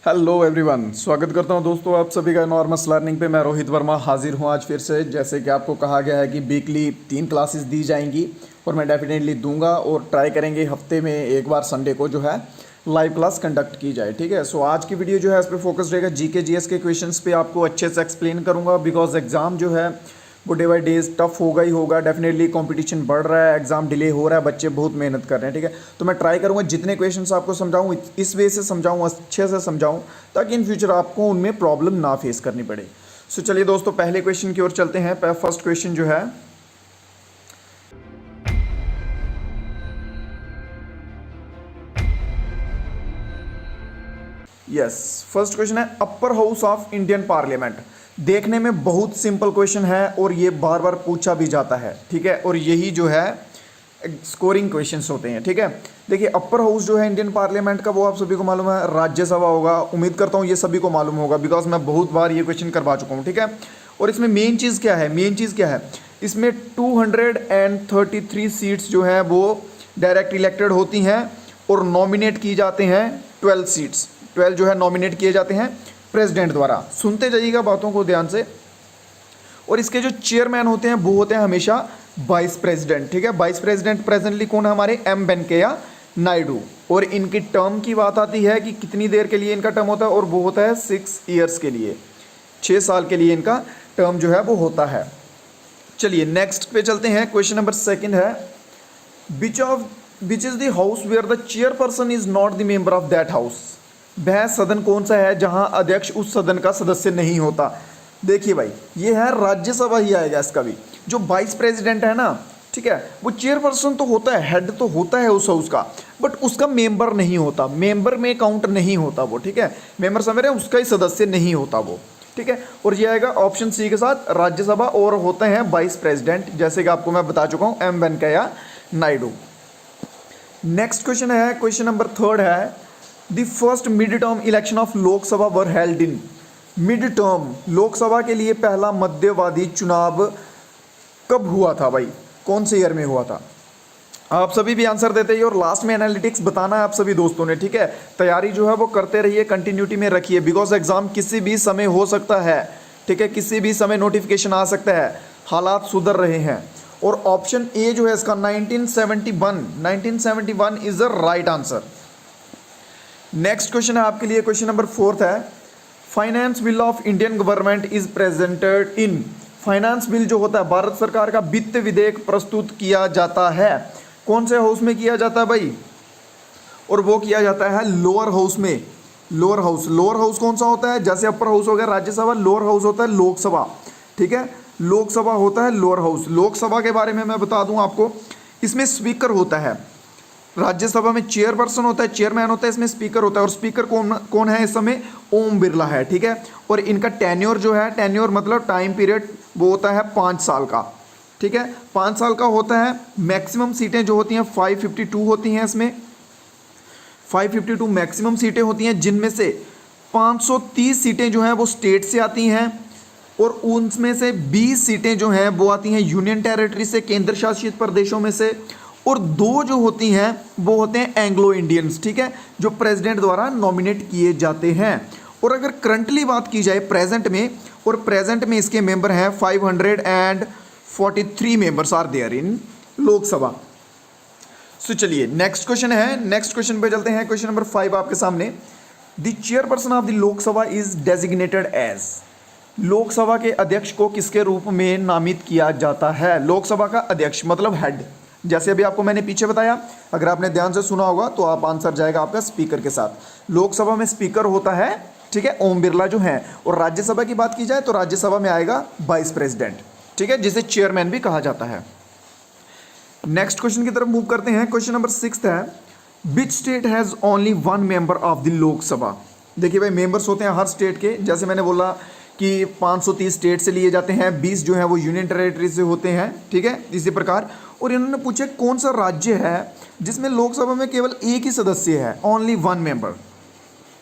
Hello everyone, स्वागत करता हूं दोस्तों आप सभी का नॉर्मस लर्निंग पे। मैं रोहित वर्मा हाजिर हूं आज फिर से। जैसे कि आपको कहा गया है कि वीकली 3 क्लासेस दी जाएंगी और मैं डेफिनेटली दूंगा और ट्राई करेंगे हफ्ते में एक बार संडे को जो है लाइव क्लास कंडक्ट की जाए। ठीक है, सो आज की वीडियो जो है इस पर फोकस रहेगा जीके जीएस के क्वेश्चंस पे आपको अच्छे से एक्सप्लेन करूँगा, बिकॉज एग्जाम जो है वो डे बाई डेज टफ होगा ही होगा। डेफिनेटली कंपटीशन बढ़ रहा है, एग्जाम डिले हो रहा है, बच्चे बहुत मेहनत कर रहे हैं। ठीक है, तो मैं ट्राई करूंगा जितने क्वेश्चंस आपको समझाऊं इस वे से समझाऊं, अच्छे से समझाऊं, ताकि इन फ्यूचर आपको उनमें प्रॉब्लम ना फेस करनी पड़े। सो चलिए दोस्तों पहले क्वेश्चन की ओर चलते हैं। फर्स्ट क्वेश्चन जो है फर्स्ट क्वेश्चन है upper house of Indian parliament. देखने में बहुत सिंपल क्वेश्चन है और ये बार बार पूछा भी जाता है। ठीक है, और यही जो है स्कोरिंग क्वेश्चंस होते हैं। ठीक है, देखिए अपर हाउस जो है इंडियन पार्लियामेंट का, वो आप सभी को मालूम है राज्यसभा होगा। उम्मीद करता हूँ ये सभी को मालूम होगा, बिकॉज मैं बहुत बार ये क्वेश्चन करवा चुका हूँ। ठीक है, और इसमें मेन चीज़ क्या है, इसमें 233 सीट्स जो है वो डायरेक्ट इलेक्टेड होती हैं और नॉमिनेट की जाते हैं 12 सीट्स। 12 जो है नॉमिनेट किए जाते हैं प्रेसिडेंट द्वारा। सुनते जाइएगा बातों को ध्यान से। और इसके जो चेयरमैन होते हैं वो होते हैं हमेशा वाइस प्रेसिडेंट। ठीक है, वाइस प्रेसिडेंट प्रेजेंटली कौन है हमारे, एम वेंकैया नायडू। और इनकी टर्म की बात आती है कि कितनी देर के लिए इनका टर्म होता है, और वो होता है 6 ईयर्स के लिए, 6 साल के लिए इनका टर्म जो है वो होता है। चलिए नेक्स्ट पे चलते हैं। क्वेश्चन नंबर 2 है which is the house where the chairperson is not the member of that house. वह सदन कौन सा है जहां अध्यक्ष उस सदन का सदस्य नहीं होता। देखिए भाई, ये है राज्यसभा ही आएगा इसका भी। जो वाइस प्रेसिडेंट है ना, ठीक है, वो चेयरपर्सन तो होता है, हेड तो होता है उस हाउस का, बट उसका मेंबर नहीं होता, मेंबर में काउंट नहीं होता वो। ठीक है, मेंबर समझ रहे हैं, उसका ही सदस्य नहीं होता वो। ठीक है, और ये आएगा ऑप्शन सी के साथ राज्यसभा, और होते हैं वाइस प्रेसिडेंट, जैसे कि आपको मैं बता चुका हूं, M Venkaiah Naidu. Next question है, क्वेश्चन नंबर 3 है the first mid term election of Lok Sabha were held in. Mid term Lok Sabha के लिए पहला मध्यवादी चुनाव कब हुआ था भाई, कौन से ईयर में हुआ था। आप सभी भी आंसर देते ही और लास्ट में एनालिटिक्स बताना है आप सभी दोस्तों ने। ठीक है, तैयारी जो है वो करते रहिए, कंटिन्यूटी में रखिए, बिकॉज एग्जाम किसी भी समय हो सकता है। ठीक है, किसी भी समय नोटिफिकेशन आ सकता है, हालात सुधर रहे हैं। और ऑप्शन ए जो है इसका 1971 is the right answer. Next question है आपके लिए, क्वेश्चन नंबर 4 है finance bill of Indian government is presented in. Finance bill जो होता है भारत सरकार का वित्त विधेयक प्रस्तुत किया जाता है, कौन से हाउस में किया जाता है भाई, और वो किया जाता है लोअर हाउस में। लोअर हाउस कौन सा होता है, जैसे अपर हाउस हो गया राज्यसभा, लोअर हाउस होता है लोकसभा। ठीक है, लोकसभा होता है लोअर हाउस। लोकसभा के बारे में मैं बता दूं आपको, इसमें स्पीकर होता है, राज्यसभा में चेयरपर्सन होता है, चेयरमैन होता है, इसमें स्पीकर होता है। और स्पीकर कौन है इस समय, ओम बिरला है। ठीक है, और इनका टेन्योर जो है, टेन्योर मतलब टाइम पीरियड, वो होता है 5 साल का। ठीक है, 5 साल का होता है। मैक्सिमम सीटें जो होती हैं 552 होती हैं, इसमें 552 मैक्सिमम सीटें होती हैं, जिनमें से 530 सीटें जो हैं वो स्टेट से आती हैं, और उनमें से 20 सीटें जो हैं वो आती हैं यूनियन टेरिटरी से, केंद्र शासित प्रदेशों में से, और 2 जो होती हैं वो होते हैं एंग्लो इंडियंस। ठीक है, जो प्रेसिडेंट द्वारा नॉमिनेट किए जाते हैं। और अगर करंटली बात की जाए प्रेजेंट में, और प्रेजेंट में इसके मेंबर हैं 543 members are there in Lok Sabha. So चलिए नेक्स्ट क्वेश्चन है, नेक्स्ट क्वेश्चन पे चलते हैं। क्वेश्चन नंबर 5 आपके सामने, the chairperson of the Lok Sabha is designated as. Lok Sabha के अध्यक्ष को किसके रूप में नामित किया जाता है। लोकसभा का अध्यक्ष मतलब हेड, जैसे अभी आपको मैंने पीछे बताया, अगर आपने ध्यान से सुना होगा तो आप आंसर जाएगा आपका स्पीकर के साथ। लोकसभा में स्पीकर होता है, ठीक है, ओम बिरला जो है। और राज्यसभा की बात की जाए तो राज्यसभा में आएगा वाइस प्रेसिडेंट, ठीक है, जिसे चेयरमैन भी कहा जाता है। नेक्स्ट क्वेश्चन की तरफ मूव करते हैं। क्वेश्चन नंबर 6 है which state has only 1 member of the Lok Sabha. देखिए भाई, मेंबर्स होते हैं हर स्टेट के, जैसे मैंने बोला कि 530 स्टेट से लिए जाते हैं, 20 जो है वो यूनियन टेरिटरी से होते हैं। ठीक है, इसी प्रकार। और इन्होंने पूछे कौन सा राज्य है जिसमें लोकसभा में केवल एक ही सदस्य है, ओनली 1 मेंबर।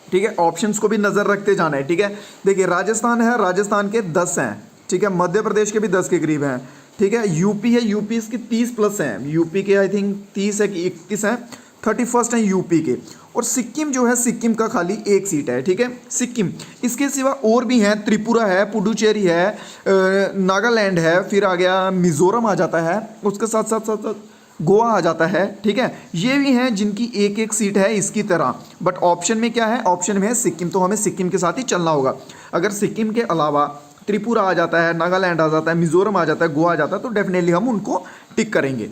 ठीक है, ऑप्शंस को भी नजर रखते जाना है। ठीक है, देखिए राजस्थान है, राजस्थान के 10 हैं। ठीक है, मध्य प्रदेश के भी 10 के करीब हैं। ठीक है, यूपी है, यूपी इसके 30 प्लस हैं, यूपी के आई थिंक 30 है कि 31 हैं, 31 हैं यूपी के। और सिक्किम जो है, सिक्किम का खाली एक सीट है, ठीक है, सिक्किम। इसके सिवा और भी हैं, त्रिपुरा है, पुडुचेरी है, नागालैंड है, फिर आ गया मिजोरम आ जाता है, उसके साथ साथ साथ साथ गोवा आ जाता है, ठीक है। ये भी हैं जिनकी एक एक सीट है इसकी तरह, बट ऑप्शन में क्या है, ऑप्शन में है सिक्किम, तो हमें सिक्किम के साथ ही चलना होगा। अगर सिक्किम के अलावा त्रिपुरा आ जाता है, नागालैंड आ जाता है, मिजोरम आ जाता है, गोवा आ जाता है, तो डेफिनेटली हम उनको टिक करेंगे।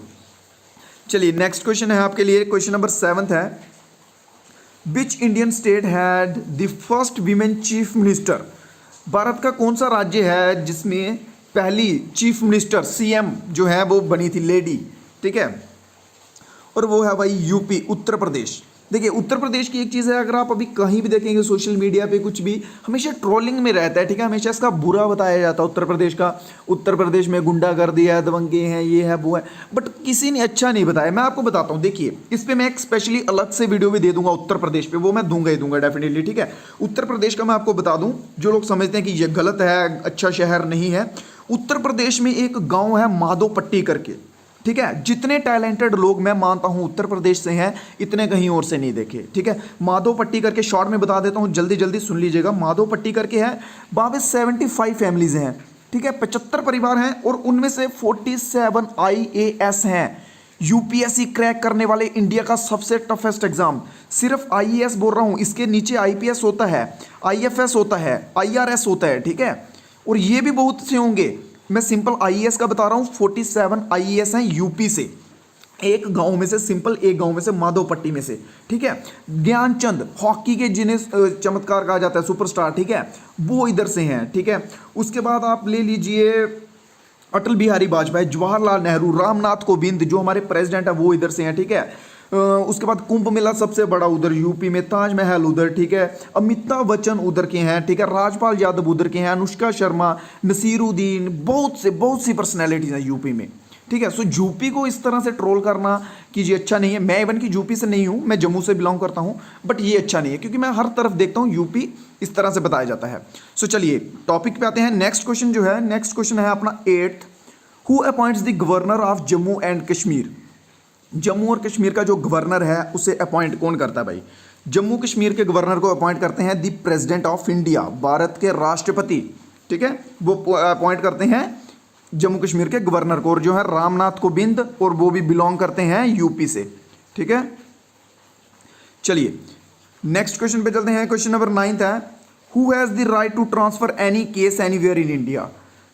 चलिए नेक्स्ट क्वेश्चन है आपके लिए, क्वेश्चन नंबर 7 है, which Indian state had the first women chief minister? Bharat का कौन सा राज्य है जिसमें पहली चीफ मिनिस्टर, सीएम जो है वो बनी थी लेडी, ठीक है, और वो है भाई यूपी, उत्तर प्रदेश। देखिए उत्तर प्रदेश की एक चीज़ है, अगर आप अभी कहीं भी देखेंगे सोशल मीडिया पे कुछ भी, हमेशा ट्रोलिंग में रहता है, ठीक है, हमेशा इसका बुरा बताया जाता है उत्तर प्रदेश का, उत्तर प्रदेश में गुंडागर्दी है, दबंगे हैं, ये है वो है, बट किसी ने अच्छा नहीं बताया। मैं आपको बताता हूँ, देखिए इस पर मैं एक स्पेशली अलग से वीडियो भी दे दूंगा उत्तर प्रदेश पे, वो मैं दूंगा ही दूंगा डेफिनेटली, ठीक है। उत्तर प्रदेश का मैं आपको बता दूं, जो लोग समझते हैं कि ये गलत है, अच्छा शहर नहीं है, उत्तर प्रदेश में एक गाँव है माधोपट्टी करके, ठीक है। जितने टैलेंटेड लोग मैं मानता हूं उत्तर प्रदेश से हैं, इतने कहीं और से नहीं देखे, ठीक है। माधोपट्टी करके शॉर्ट में बता देता हूं, जल्दी जल्दी सुन लीजिएगा, माधोपट्टी करके है, वहां पे 75 फैमिलीज हैं, ठीक है, 75 परिवार हैं, और उनमें से 47 IAS हैं। यूपीएससी क्रैक करने वाले इंडिया का सबसे टफेस्ट एग्जाम, सिर्फ IAS बोल रहा हूं, इसके नीचे IPS होता है, IFS होता है, IRS होता है, ठीक है, और ये भी बहुत से होंगे। मैं सिंपल IAS का बता रहा हूँ, 47 IAS हैं यूपी से, एक गांव में से, सिंपल एक गांव में से, माधोपट्टी में से, ठीक है। ज्ञानचंद हॉकी के जिन्हें चमत्कार कहा जाता है, सुपरस्टार, ठीक है, वो इधर से हैं, ठीक है। उसके बाद आप ले लीजिए अटल बिहारी वाजपेयी, जवाहरलाल नेहरू, रामनाथ कोविंद जो हमारे प्रेसिडेंट है वो इधर से हैं, ठीक है। उसके बाद कुंभ मेला सबसे बड़ा उधर यूपी में, ताजमहल उधर, ठीक है, अमिताभ बच्चन उधर के हैं, ठीक है, राजपाल यादव उधर के हैं, अनुष्का शर्मा, नसीरुद्दीन, बहुत सी पर्सनैलिटीज हैं यूपी में, ठीक है। सो यूपी को इस तरह से ट्रोल करना कि ये अच्छा नहीं है, मैं इवन की यूपी से नहीं हूँ, मैं जम्मू से बिलोंग करता हूँ, बट ये अच्छा नहीं है, क्योंकि मैं हर तरफ देखता हूँ यूपी इस तरह से बताया जाता है। सो चलिए टॉपिक पे आते हैं। नेक्स्ट क्वेश्चन जो है, नेक्स्ट क्वेश्चन है अपना 8th, who appoints the governor of Jammu and Kashmir? Jammu और कश्मीर का जो गवर्नर है उसे अपॉइंट कौन करता है भाई? जम्मू कश्मीर के गवर्नर को अपॉइंट करते हैं the president of India, Bharat के राष्ट्रपति, ठीक है, वो अपॉइंट करते हैं जम्मू कश्मीर के गवर्नर को, और जो है रामनाथ कोविंद, और वो भी बिलोंग करते हैं यूपी से, ठीक है। चलिए नेक्स्ट क्वेश्चन पे चलते हैं। क्वेश्चन नंबर 9 है, who has the right to transfer any case anywhere in India?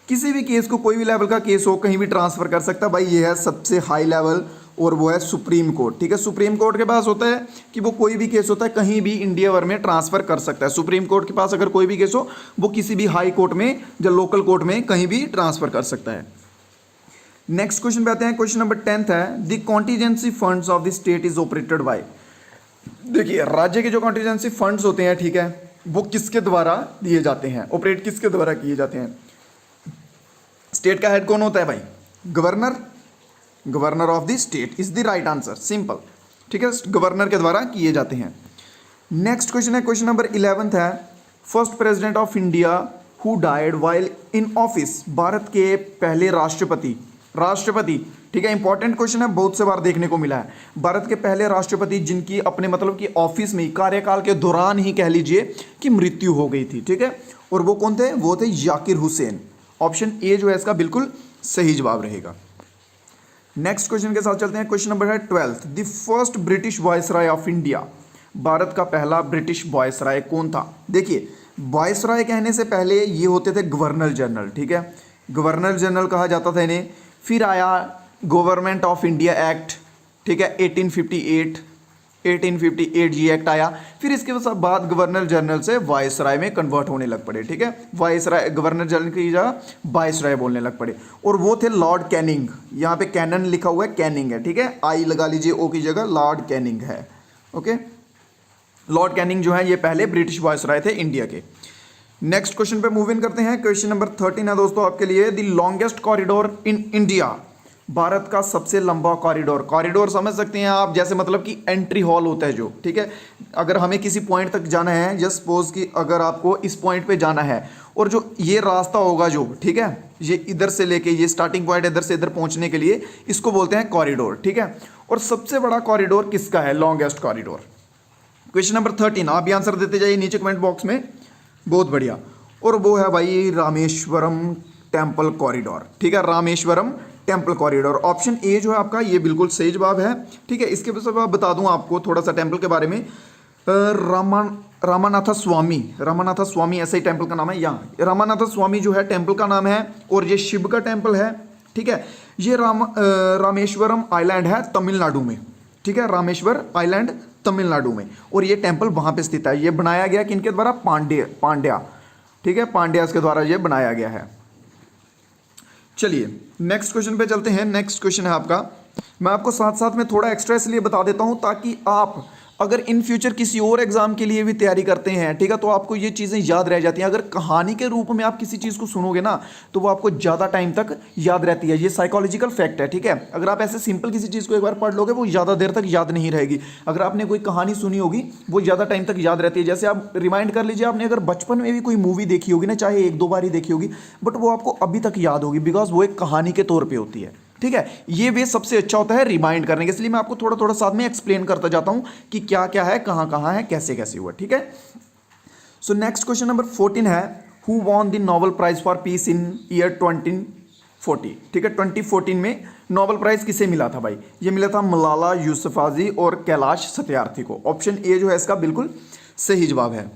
किसी भी केस को, कोई भी लेवल का केस हो, कहीं भी ट्रांसफर कर सकता है भाई, ये है सबसे हाई लेवल, और वो है सुप्रीम कोर्ट, ठीक है। सुप्रीम कोर्ट के पास होता है कि वो कोई भी केस होता है कहीं भी इंडिया भर में ट्रांसफर कर सकता है। सुप्रीम कोर्ट के पास अगर कोई भी केस हो, वो किसी भी हाई कोर्ट में या लोकल कोर्ट में कहीं भी ट्रांसफर कर सकता है। नेक्स्ट क्वेश्चन पे आते हैं। क्वेश्चन नंबर 10 है, the contingency funds of the state is operated by? देखिए राज्य के जो कॉन्टीजेंसी फंड्स होते हैं, ठीक है, वो किसके द्वारा दिए जाते हैं, ऑपरेट किसके द्वारा किए जाते हैं? स्टेट का हेड कौन होता है भाई? Governor, governor of the state is the right answer, simple, ठीक है, गवर्नर के द्वारा किए जाते हैं। नेक्स्ट क्वेश्चन है, क्वेश्चन नंबर 11 है, first president of India who died while in office? Bharat के पहले राष्ट्रपति, ठीक है, इंपॉर्टेंट क्वेश्चन है, बहुत से बार देखने को मिला है। भारत के पहले राष्ट्रपति जिनकी अपने मतलब कि ऑफिस में ही, कार्यकाल के दौरान ही कह लीजिए कि मृत्यु हो गई थी, ठीक है, और वो कौन थे? वो थे जाकिर हुसैन। ऑप्शन ए जो है इसका बिल्कुल सही जवाब रहेगा। नेक्स्ट क्वेश्चन के साथ चलते हैं। क्वेश्चन नंबर है 12th, the first British viceroy of India? Bharat का पहला ब्रिटिश वायसराय कौन था? देखिए वायसराय कहने से पहले ये होते थे गवर्नर जनरल, ठीक है, गवर्नर जनरल कहा जाता था इन्हें। फिर आया गवर्नमेंट ऑफ इंडिया एक्ट, ठीक है, 1858 जी एक्ट आया। फिर इसके बाद गवर्नर जनरल से वायसराय में कन्वर्ट होने लग पड़े, ठीक है, वायसराय, गवर्नर जनरल की जगह वायसराय बोलने लग पड़े, और वो थे लॉर्ड कैनिंग। यहाँ पे कैनन लिखा हुआ है, कैनिंग है, ठीक है, आई लगा लीजिए, ओ की जगह लॉर्ड कैनिंग है, ओके। लॉर्ड कैनिंग जो है ये पहले ब्रिटिश वायसराय थे इंडिया के। नेक्स्ट क्वेश्चन पे मूव इन करते हैं। क्वेश्चन नंबर 13 है दोस्तों आपके लिए, the longest corridor in India? Bharat का सबसे लंबा कॉरिडोर, कॉरिडोर समझ सकते हैं आप, जैसे मतलब कि एंट्री हॉल होता है जो, ठीक है, अगर हमें किसी पॉइंट तक जाना है, जस्ट सपोज कि अगर आपको इस पॉइंट पे जाना है, और जो ये रास्ता होगा जो, ठीक है, ये इधर से लेके ये स्टार्टिंग पॉइंट इधर से इधर पहुंचने के लिए, इसको बोलते हैं कॉरिडोर, ठीक है। और सबसे बड़ा कॉरिडोर किसका है, लॉन्गेस्ट कॉरिडोर? क्वेश्चन नंबर 13, आप भी आंसर देते जाइए नीचे कमेंट बॉक्स में। बहुत बढ़िया। और वो है भाई रामेश्वरम टेम्पल कॉरिडोर। ठीक है, Rameswaram temple corridor. Option A जो है आपका ये बिल्कुल सही जवाब है। ठीक है, इसके बाद बता दूं आपको थोड़ा सा टेम्पल के बारे में। रामानाथ स्वामी ऐसा ही टेम्पल का नाम है। यहाँ रामानाथ स्वामी जो है टेम्पल का नाम है, और ये शिव का टेम्पल है। ठीक है, ये रामेश्वरम आइलैंड है तमिलनाडु में। ठीक है, रामेश्वर आइलैंड तमिलनाडु में, और ये टेम्पल वहां पे स्थित है। ये बनाया गया किनके द्वारा? पांड्या। ठीक है, पांड्यास के द्वारा ये बनाया गया है। चलिए नेक्स्ट क्वेश्चन पे चलते हैं। नेक्स्ट क्वेश्चन है आपका, मैं आपको साथ साथ में थोड़ा एक्स्ट्रा इसलिए बता देता हूं ताकि आप अगर इन फ्यूचर किसी और एग्जाम के लिए भी तैयारी करते हैं, ठीक है, तो आपको ये चीज़ें याद रह जाती हैं। अगर कहानी के रूप में आप किसी चीज़ को सुनोगे ना तो वो आपको ज़्यादा टाइम तक याद रहती है। ये साइकोलॉजिकल फैक्ट है। ठीक है, अगर आप ऐसे सिंपल किसी चीज़ को एक बार पढ़ लोगे वो ज़्यादा देर तक याद नहीं रहेगी। अगर आपने कोई कहानी सुनी होगी वो ज़्यादा टाइम तक याद रहती है। जैसे आप रिमाइंड कर लीजिए, आपने अगर बचपन में भी कोई मूवी देखी होगी ना, चाहे 1-2 बार ही देखी होगी, बट वो आपको अभी तक याद होगी, बिकॉज वो एक कहानी के तौर पर होती है। ठीक है, ये वे सबसे अच्छा होता है रिमाइंड करने के, इसलिए मैं आपको थोड़ा थोड़ा साथ में एक्सप्लेन करता जाता हूं कि क्या क्या है, कहां कहां है, कैसे कैसे हुआ। ठीक है, सो नेक्स्ट क्वेश्चन नंबर 14 है, who won the Nobel prize for peace in year 2040। ठीक है, 2014 में नोबेल प्राइज किसे मिला था भाई? ये मिला था मलाला यूसुफजाई और कैलाश सत्यार्थी को। ऑप्शन ए जो है इसका बिल्कुल सही जवाब है।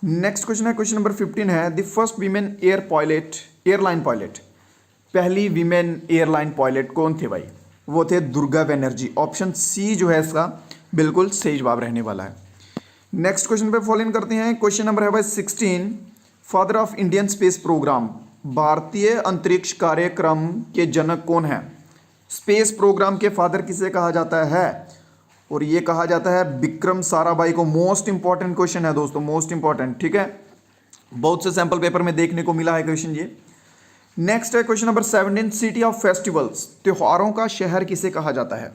नेक्स्ट क्वेश्चन है, क्वेश्चन नंबर 15 है, the first women airline pilot, पहली वीमेन एयरलाइन पायलट कौन थे भाई? वो थे दुर्गा बनर्जी। ऑप्शन सी जो है इसका बिल्कुल सही जवाब रहने वाला है। नेक्स्ट क्वेश्चन पे फॉलो इन करते हैं। क्वेश्चन नंबर है भाई 16, father of Indian space programme, भारतीय अंतरिक्ष कार्यक्रम के जनक कौन है? स्पेस प्रोग्राम के फादर किसे कहा जाता है? और ये कहा जाता है विक्रम साराभाई को। मोस्ट इंपॉर्टेंट क्वेश्चन है दोस्तों, मोस्ट इंपॉर्टेंट। ठीक है, बहुत से सैंपल पेपर में देखने को मिला है क्वेश्चन ये। नेक्स्ट है question number 17, city of festivals, त्योहारों का शहर किसे कहा जाता है?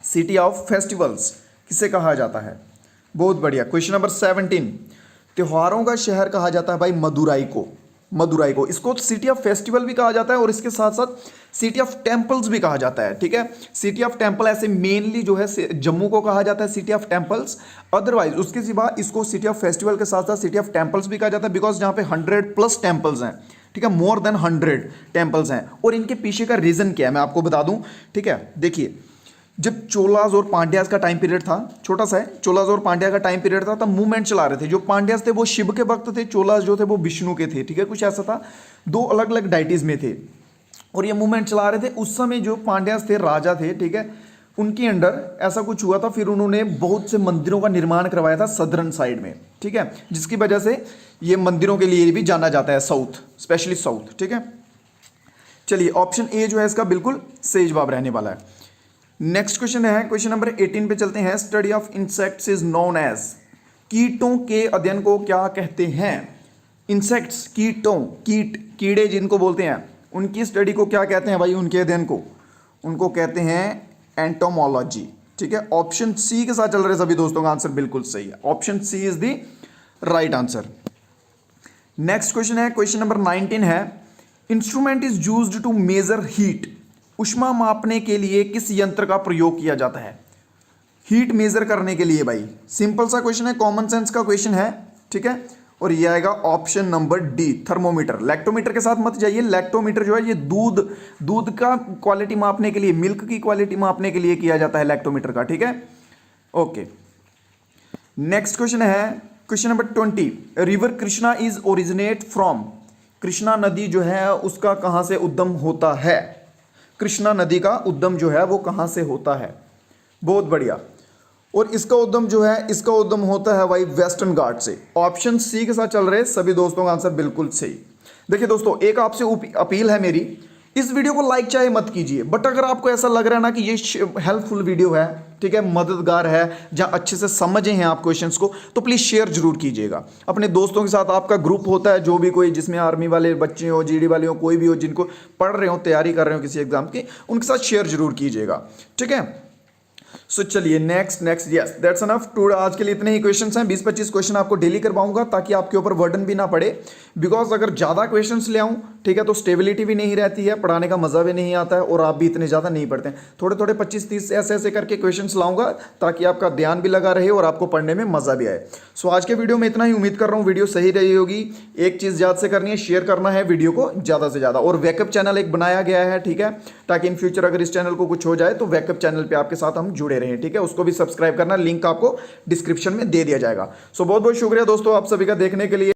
सिटी ऑफ फेस्टिवल्स किसे कहा जाता है? बहुत बढ़िया। क्वेश्चन नंबर 17, त्योहारों का शहर कहा जाता है भाई मदुराई को। मदुराई को, इसको सिटी ऑफ फेस्टिवल भी कहा जाता है और इसके साथ साथ सिटी ऑफ टेम्पल्स भी कहा जाता है। ठीक है, सिटी ऑफ टेम्पल ऐसे मेनली जो है जम्मू को कहा जाता है सिटी ऑफ टेम्पल्स, अदरवाइज उसके सिवा इसको सिटी ऑफ फेस्टिवल के साथ साथ सिटी ऑफ टेम्पल्स भी कहा जाता है, बिकॉज जहाँ पे 100+ टेम्पल्स हैं। ठीक है, मोर देन 100 टेम्पल्स हैं। और इनके पीछे का रीजन क्या है मैं आपको बता दूं। ठीक है, देखिए जब चोलाज और पांड्यास का टाइम पीरियड था, छोटा सा है, चोलाज और पांड्या का टाइम पीरियड था, तब मूवमेंट चला रहे थे। जो पांड्यास थे वो शिव के भक्त थे, चोलाज जो थे वो विष्णु के थे। ठीक है, कुछ ऐसा था, दो अलग अलग डाइटीज में थे और ये मूवमेंट चला रहे थे। उस समय जो पांड्यास थे, राजा थे, ठीक है, उनके अंडर ऐसा कुछ हुआ था। फिर उन्होंने बहुत से मंदिरों का निर्माण करवाया था सदर्न साइड में। ठीक है, जिसकी वजह से ये मंदिरों के लिए भी जाना जाता है, साउथ, स्पेशली साउथ। ठीक है, चलिए ऑप्शन ए जो है इसका बिल्कुल सही जवाब रहने वाला है। नेक्स्ट क्वेश्चन है, क्वेश्चन नंबर 18 पे चलते हैं। Study of insects is known as, कीटों के अध्ययन को क्या कहते हैं? इंसेक्ट्स, कीटों, कीड़े जिनको बोलते हैं, उनकी स्टडी को क्या कहते हैं भाई? उनके अध्ययन को, उनको कहते हैं एंटोमोलॉजी। ठीक है, ऑप्शन सी के साथ चल रहे सभी दोस्तों का आंसर बिल्कुल सही है। Option C is the right answer. Next question है, क्वेश्चन नंबर 19 है, instrument is used to measure heat, ऊष्मा मापने के लिए किस यंत्र का प्रयोग किया जाता है? हीट मेजर करने के लिए भाई। सिंपल सा क्वेश्चन है, कॉमन सेंस का क्वेश्चन है। ठीक है, और ये आएगा option number D, thermometer. Lactometer के साथ मत जाइए, लैक्टोमीटर जो है ये दूध का क्वालिटी मापने के लिए, मिल्क की क्वालिटी मापने के लिए किया जाता है लैक्टोमीटर का। ठीक है, ओके। नेक्स्ट क्वेश्चन है, question number 20, river Krishna is originate from, Krishna नदी जो है उसका कहां से उद्गम होता है? कृष्णा नदी का उद्गम जो है वो कहां से होता है? बहुत बढ़िया। और इसका उद्गम जो है, इसका उद्गम होता है भाई वेस्टर्न घाट से। ऑप्शन सी के साथ चल रहे सभी दोस्तों का आंसर बिल्कुल सही। देखिए दोस्तों, एक आपसे अपील है मेरी, इस वीडियो को लाइक चाहे मत कीजिए, बट अगर आपको ऐसा लग रहा है ना कि ये हेल्पफुल वीडियो है, ठीक है, मददगार है, जहां अच्छे से समझे हैं आप क्वेश्चंस को, तो प्लीज़ शेयर जरूर कीजिएगा अपने दोस्तों के साथ। आपका ग्रुप होता है जो भी कोई, जिसमें आर्मी वाले बच्चे हो, जीडी वाले हो, कोई भी हो, जिनको पढ़ रहे हो, तैयारी कर रहे हो किसी एग्जाम की, उनके साथ शेयर जरूर कीजिएगा। ठीक है, सो चलिए next yes that's enough to. आज के लिए इतने ही क्वेश्चंस हैं, 20-25 क्वेश्चन आपको डेली करवाऊंगा ताकि आपके ऊपर वर्डन भी ना पड़े। बिकॉज अगर ज़्यादा क्वेश्चंस ले आऊँ, ठीक है, तो स्टेबिलिटी भी नहीं रहती है, पढ़ाने का मज़ा भी नहीं आता है और आप भी इतने ज़्यादा नहीं पढ़ते हैं। थोड़े थोड़े 25-30 ऐसे ऐसे करके क्वेश्चंस लाऊंगा ताकि आपका ध्यान भी लगा रहे और आपको पढ़ने में मज़ा भी आए। सो आज के वीडियो में इतना ही, उम्मीद कर रहा हूँ वीडियो सही रही होगी। एक चीज़ याद से करनी है, शेयर करना है वीडियो को ज़्यादा से ज़्यादा, और बैकअप चैनल एक बनाया गया है, ठीक है, ताकि इन फ्यूचर अगर इस चैनल को कुछ हो जाए तो बैकअप चैनल पे आपके साथ हम जुड़े रहें, ठीक है। उसको भी सब्सक्राइब करना, लिंक आपको डिस्क्रिप्शन में दे दिया जाएगा। सो बहुत बहुत शुक्रिया दोस्तों आप सभी का देखने के लिए।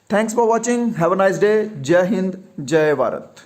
Thanks for watching, have a nice day. जय हिंद, जय भारत।